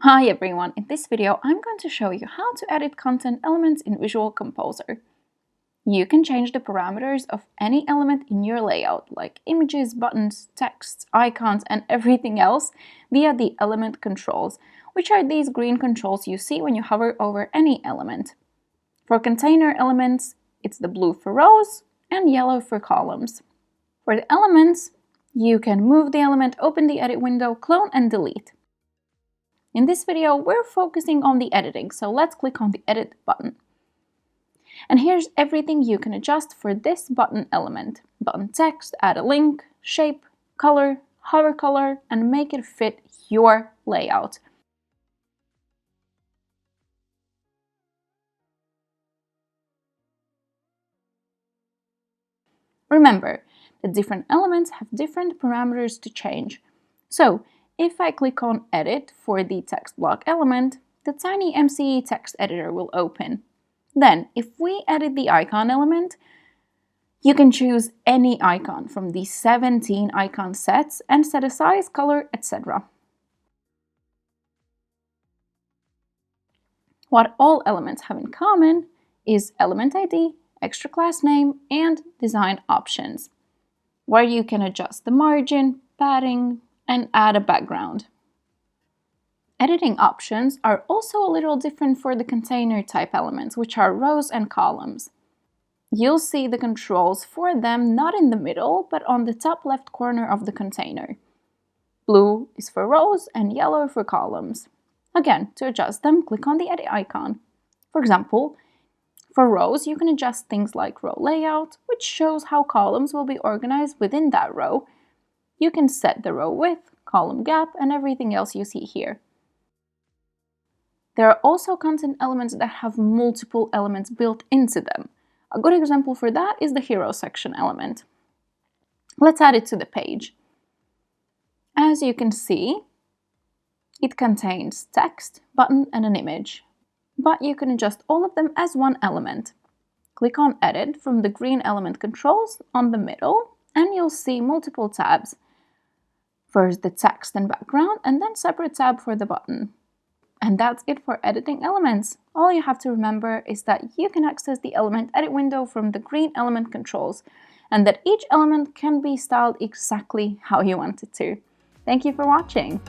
Hi everyone, in this video I'm going to show you how to edit content elements in Visual Composer. You can change the parameters of any element in your layout, like images, buttons, texts, icons, and everything else via the element controls, which are these green controls you see when you hover over any element. For container elements, it's the blue for rows and yellow for columns. For the elements, you can move the element, open the edit window, clone and delete. In this video, we're focusing on the editing, so let's click on the Edit button. And here's everything you can adjust for this button element. Button text, add a link, shape, color, hover color, and make it fit your layout. Remember that different elements have different parameters to change. So, if I click on Edit for the text block element, the tiny MCE text editor will open. Then, if we edit the icon element, you can choose any icon from the 17 icon sets and set a size, color, etc. What all elements have in common is element ID, extra class name, and design options, where you can adjust the margin, padding, and add a background. Editing options are also a little different for the container type elements, which are rows and columns. You'll see the controls for them not in the middle, but on the top left corner of the container. Blue is for rows and yellow for columns. Again, to adjust them, click on the edit icon. For example, for rows, you can adjust things like row layout, which shows how columns will be organized within that row. You can set the row width, column gap, and everything else you see here. There are also content elements that have multiple elements built into them. A good example for that is the hero section element. Let's add it to the page. As you can see, it contains text, button, and an image, but you can adjust all of them as one element. Click on Edit from the green element controls on the middle, and you'll see multiple tabs. First the text and background, and then separate tab for the button. And that's it for editing elements. All you have to remember is that you can access the element edit window from the green element controls, and that each element can be styled exactly how you want it to. Thank you for watching.